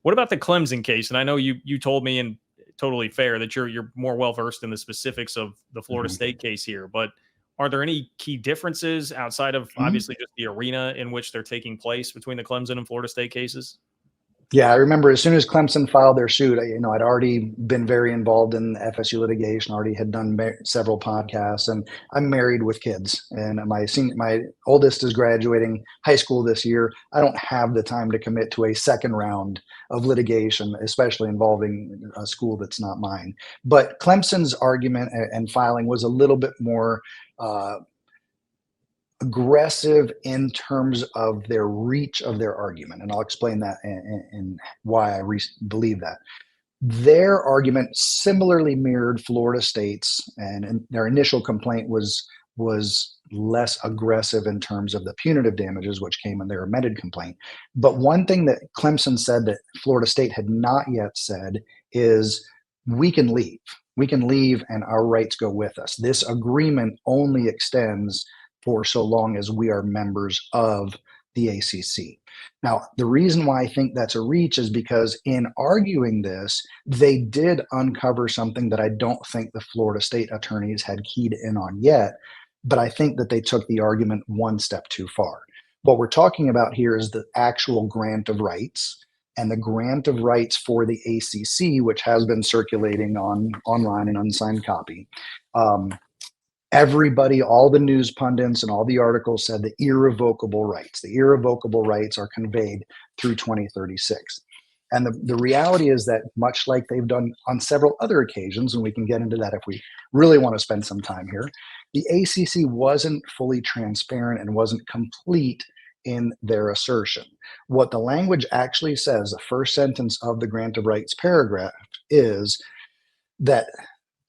What about the Clemson case? And I know you told me, and totally fair, that you're more well versed in the specifics of the Florida State case here, but are there any key differences outside of obviously just the arena in which they're taking place between the Clemson and Florida State cases? Yeah, I remember as soon as Clemson filed their suit, I'd already been very involved in the FSU litigation, already had done several podcasts, and I'm married with kids. And my oldest is graduating high school this year. I don't have the time to commit to a second round of litigation, especially involving a school that's not mine. But Clemson's argument and filing was a little bit more aggressive in terms of their reach of their argument. And I'll explain that and why I believe that. Their argument similarly mirrored Florida State's, and their initial complaint was less aggressive in terms of the punitive damages, which came in their amended complaint. But one thing that Clemson said that Florida State had not yet said is, we can leave. We can leave and our rights go with us. This agreement only extends for so long as we are members of the ACC. Now, the reason why I think that's a reach is because in arguing this, they did uncover something that I don't think the Florida State attorneys had keyed in on yet, but I think that they took the argument one step too far. What we're talking about here is the actual grant of rights, and the grant of rights for the ACC, which has been circulating online, an unsigned copy. Everybody, all the news pundits and all the articles said the irrevocable rights. The irrevocable rights are conveyed through 2036. And the reality is that, much like they've done on several other occasions, and we can get into that if we really want to spend some time here, the ACC wasn't fully transparent and wasn't complete in their assertion. What the language actually says, the first sentence of the grant of rights paragraph, is that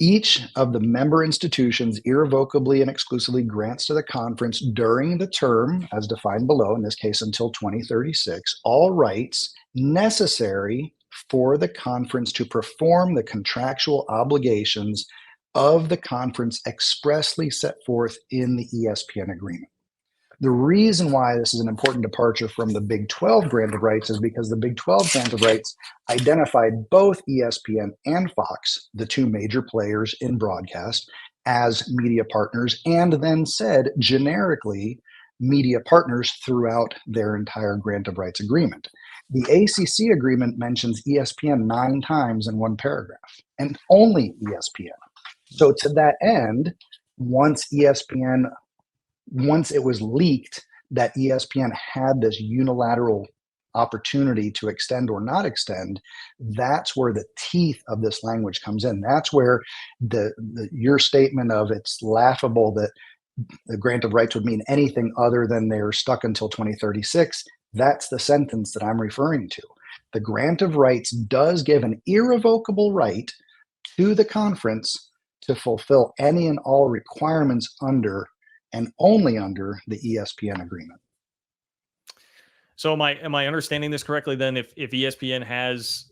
each of the member institutions irrevocably and exclusively grants to the conference during the term, as defined below, in this case until 2036, all rights necessary for the conference to perform the contractual obligations of the conference expressly set forth in the ESPN agreement. The reason why this is an important departure from the Big 12 grant of rights is because the Big 12 grant of rights identified both ESPN and Fox, the two major players in broadcast, as media partners, and then said generically media partners throughout their entire grant of rights agreement. The ACC agreement mentions ESPN 9 times in one paragraph, and only ESPN. So to that end, once it was leaked that ESPN had this unilateral opportunity to extend or not extend, that's where the teeth of this language comes in. That's where your statement of it's laughable that the grant of rights would mean anything other than they're stuck until 2036, that's the sentence that I'm referring to. The grant of rights does give an irrevocable right to the conference to fulfill any and all requirements under and only under the ESPN agreement. So am I understanding this correctly then? If ESPN has,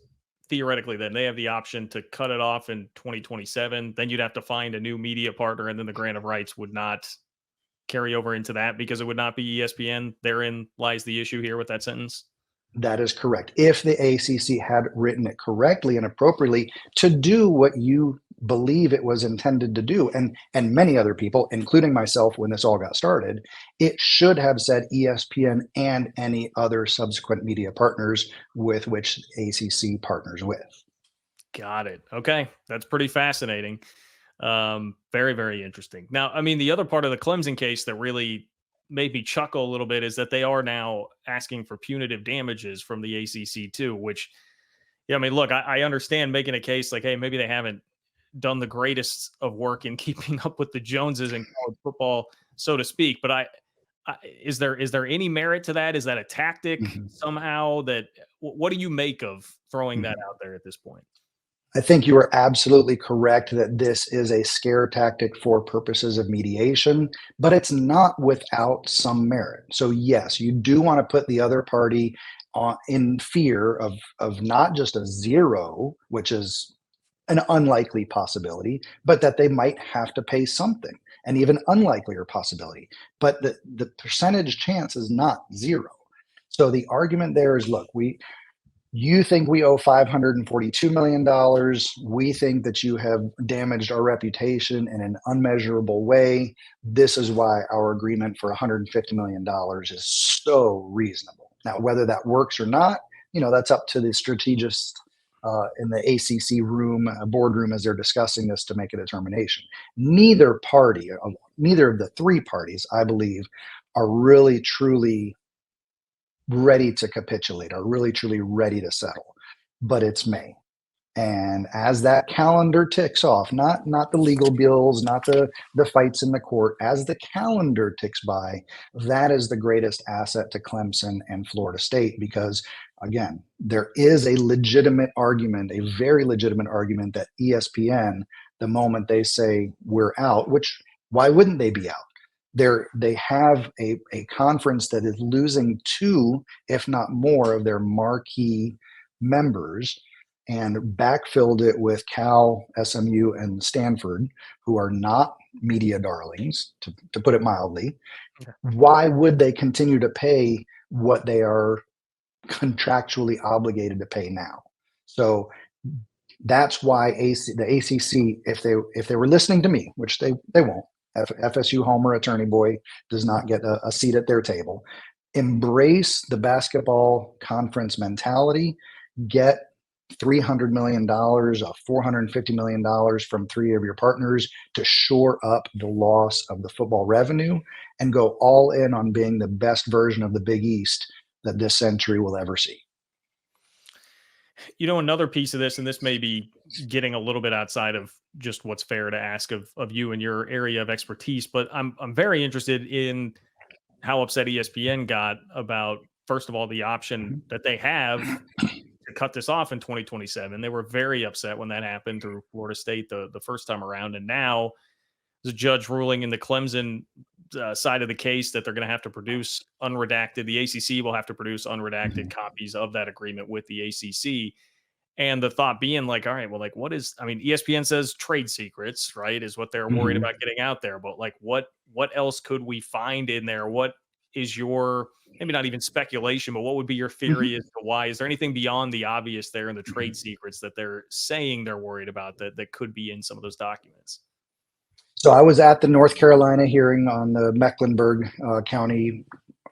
theoretically, then they have the option to cut it off in 2027, then you'd have to find a new media partner, and then the grant of rights would not carry over into that because it would not be ESPN. Therein lies the issue here with that sentence. That is correct. If the ACC had written it correctly and appropriately to do what you believe it was intended to do, and many other people, including myself when this all got started, it should have said ESPN and any other subsequent media partners with which ACC partners with. Got it. Okay. That's pretty fascinating. Very, very interesting. Now, I mean, the other part of the Clemson case that really made me chuckle a little bit is that they are now asking for punitive damages from the ACC too, which, yeah, I mean, look, I understand making a case like, hey, maybe they haven't done the greatest of work in keeping up with the Joneses in college football, so to speak. But is there any merit to that? Is that a tactic somehow? What do you make of throwing that out there at this point? I think you are absolutely correct that this is a scare tactic for purposes of mediation, but it's not without some merit. So yes, you do want to put the other party in fear of not just a zero, which is an unlikely possibility, but that they might have to pay something, an even unlikelier possibility. But the percentage chance is not zero. So the argument there is, look, You think we owe $542 million. We think that you have damaged our reputation in an unmeasurable way. This is why our agreement for $150 million is so reasonable. Now, whether that works or not, that's up to the strategists in the ACC room, boardroom, as they're discussing this to make a determination. Neither of the three parties, I believe, are really truly ready to capitulate, are really truly ready to settle. But it's May. And as that calendar ticks off, not the legal bills, not the fights in the court, as the calendar ticks by, that is the greatest asset to Clemson and Florida State, because again, there is a legitimate argument, a very legitimate argument, that ESPN, the moment they say we're out, which why wouldn't they be out? They have a conference that is losing two, if not more, of their marquee members, and backfilled it with Cal, SMU, and Stanford, who are not media darlings, to put it mildly. Okay. Why would they continue to pay what they are contractually obligated to pay now? So that's why the ACC, if they were listening to me, which they won't, FSU homer attorney boy does not get a seat at their table. Embrace the basketball conference mentality. Get $300 million, $450 million from three of your partners to shore up the loss of the football revenue, and go all in on being the best version of the Big East that this century will ever see. Another piece of this, and this may be getting a little bit outside of just what's fair to ask of you and your area of expertise, but I'm very interested in how upset ESPN got about, first of all, the option that they have to cut this off in 2027. They were very upset when that happened through Florida State the first time around, and now the judge ruling in the Clemson side of the case that they're going to have to produce unredacted. The ACC will have to produce unredacted copies of that agreement with the ACC. And the thought being like, all right, well, like, ESPN says trade secrets, right, is what they're worried about getting out there. But like, what else could we find in there? What is your, maybe not even speculation, but what would be your theory as to why? Is there anything beyond the obvious there in the trade secrets that they're saying they're worried about that could be in some of those documents? So I was at the North Carolina hearing on the Mecklenburg County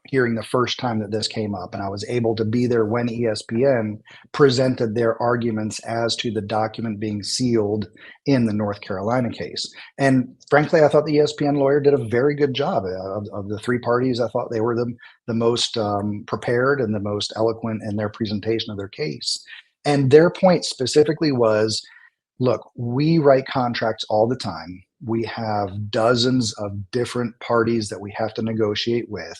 hearing the first time that this came up, and I was able to be there when ESPN presented their arguments as to the document being sealed in the North Carolina case. And frankly, I thought the ESPN lawyer did a very good job. Of the three parties, I thought they were the most prepared and the most eloquent in their presentation of their case. And their point specifically was, look, we write contracts all the time. We have dozens of different parties that we have to negotiate with.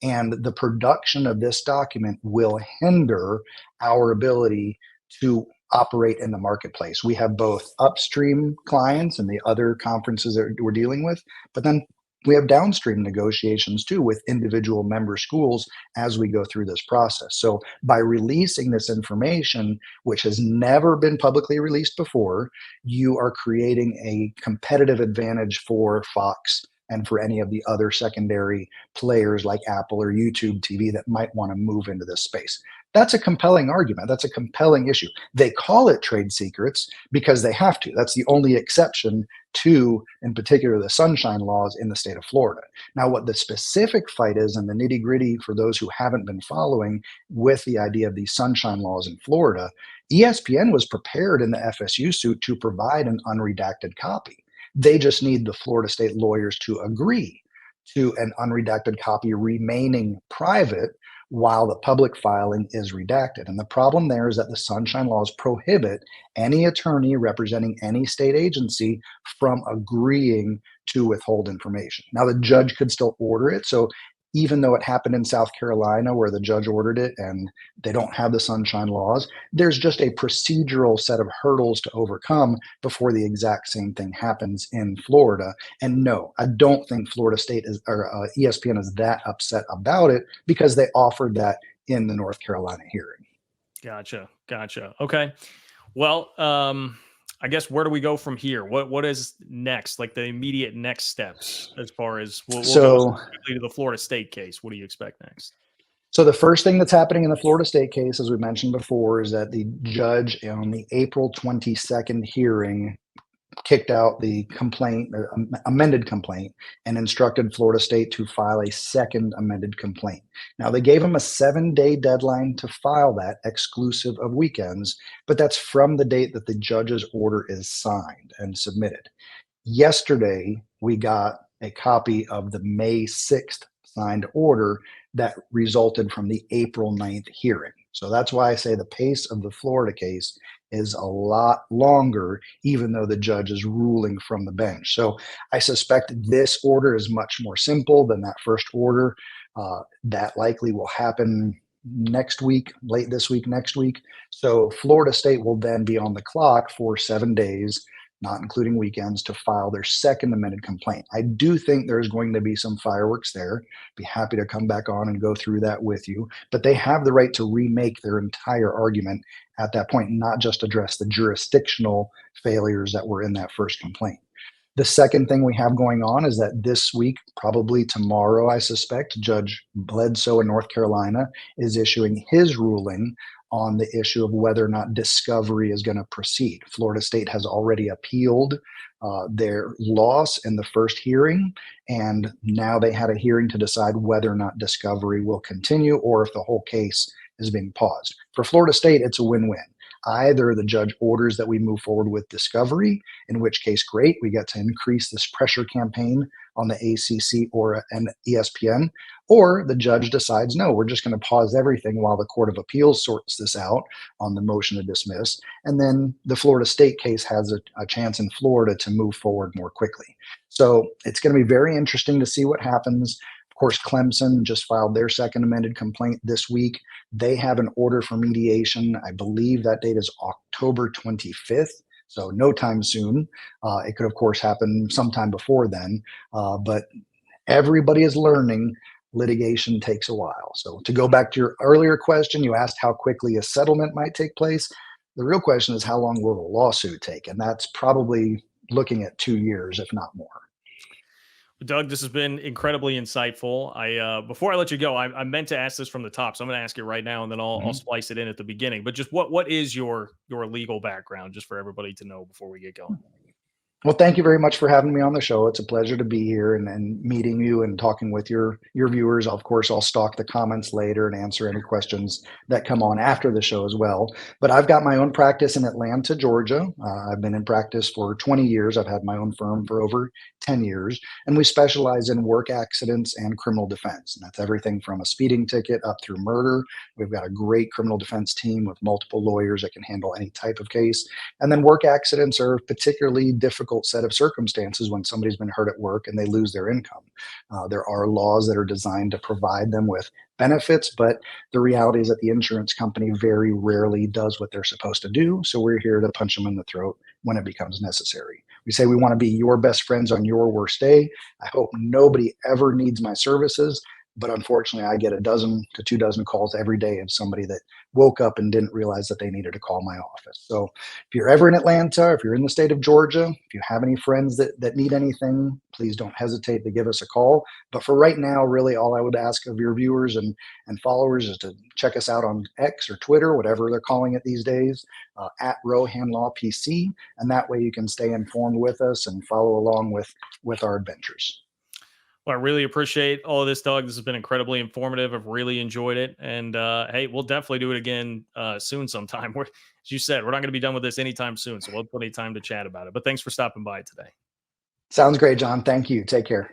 And the production of this document will hinder our ability to operate in the marketplace. We have both upstream clients and the other conferences that we're dealing with, but then we have downstream negotiations too with individual member schools as we go through this process. So by releasing this information, which has never been publicly released before, you are creating a competitive advantage for Fox and for any of the other secondary players like Apple or YouTube TV that might want to move into this space. That's a compelling argument. That's a compelling issue. They call it trade secrets because they have to. That's the only exception to, in particular, the sunshine laws in the state of Florida. Now, what the specific fight is and the nitty gritty for those who haven't been following with the idea of these sunshine laws in Florida, ESPN was prepared in the FSU suit to provide an unredacted copy. They just need the Florida State lawyers to agree to an unredacted copy remaining private while the public filing is redacted. And the problem there is that the sunshine laws prohibit any attorney representing any state agency from agreeing to withhold information. Now, the judge could still order it. So even though it happened in South Carolina where the judge ordered it and they don't have the sunshine laws, there's just a procedural set of hurdles to overcome before the exact same thing happens in Florida. And no, I don't think Florida State is, or ESPN is that upset about it because they offered that in the North Carolina hearing. Gotcha. Okay. Well, I guess where do we go from here? What is next? Like the immediate next steps as far as we'll go to the Florida State case. What do you expect next? So the first thing that's happening in the Florida State case, as we mentioned before, is that the judge on the April 22nd hearing kicked out the complaint, amended complaint, and instructed Florida State to file a second amended complaint. Now, they gave them a 7-day deadline to file that, exclusive of weekends, but that's from the date that the judge's order is signed and submitted. Yesterday, we got a copy of the May 6th signed order that resulted from the April 9th hearing. So that's why I say the pace of the Florida case is a lot longer, even though the judge is ruling from the bench. So I suspect this order is much more simple than that first order. That likely will happen next week, late this week, next week. So Florida State will then be on the clock for 7 days, not including weekends, to file their second amended complaint. I do think there's going to be some fireworks there. Be happy to come back on and go through that with you. But they have the right to remake their entire argument at that point, not just address the jurisdictional failures that were in that first complaint. The second thing we have going on is that this week, probably tomorrow, I suspect, Judge Bledsoe in North Carolina is issuing his ruling on the issue of whether or not discovery is going to proceed. Florida State has already appealed their loss in the first hearing, and now they had a hearing to decide whether or not discovery will continue or if the whole case is being paused. For Florida State, it's a win-win. Either the judge orders that we move forward with discovery, in which case, great, we get to increase this pressure campaign on the ACC or an ESPN, or the judge decides, no, we're just going to pause everything while the Court of Appeals sorts this out on the motion to dismiss. And then the Florida State case has a chance in Florida to move forward more quickly. So it's going to be very interesting to see what happens. Of course, Clemson just filed their second amended complaint this week. They have an order for mediation. I believe that date is October 25th. So no time soon. It could, of course, happen sometime before then. But everybody is learning litigation takes a while. So to go back to your earlier question, you asked how quickly a settlement might take place. The real question is how long will the lawsuit take? And that's probably looking at 2 years, if not more. Doug, this has been incredibly insightful. Before I let you go, I meant to ask this from the top, so I'm going to ask it right now, and then I'll splice it in at the beginning. But just what is your legal background, just for everybody to know before we get going? Well, thank you very much for having me on the show. It's a pleasure to be here and meeting you and talking with your viewers. Of course, I'll stalk the comments later and answer any questions that come on after the show as well. But I've got my own practice in Atlanta, Georgia. I've been in practice for 20 years. I've had my own firm for over 10 years, and we specialize in work accidents and criminal defense. And that's everything from a speeding ticket up through murder. We've got a great criminal defense team with multiple lawyers that can handle any type of case. And then work accidents are particularly difficult set of circumstances when somebody's been hurt at work and they lose their income. There are laws that are designed to provide them with benefits, but the reality is that the insurance company very rarely does what they're supposed to do. So we're here to punch them in the throat when it becomes necessary. We say we want to be your best friends on your worst day. I hope nobody ever needs my services, but unfortunately, I get 12 to 24 calls every day of somebody that woke up and didn't realize that they needed to call my office. So if you're ever in Atlanta, if you're in the state of Georgia, if you have any friends that need anything, please don't hesitate to give us a call. But for right now, really all I would ask of your viewers and followers is to check us out on X or Twitter, whatever they're calling it these days, at Rohan Law PC. And that way you can stay informed with us and follow along with our adventures. Well, I really appreciate all of this, Doug. This has been incredibly informative. I've really enjoyed it. And hey, we'll definitely do it again soon sometime. As you said, we're not going to be done with this anytime soon. So we'll have plenty of time to chat about it. But thanks for stopping by today. Sounds great, John. Thank you. Take care.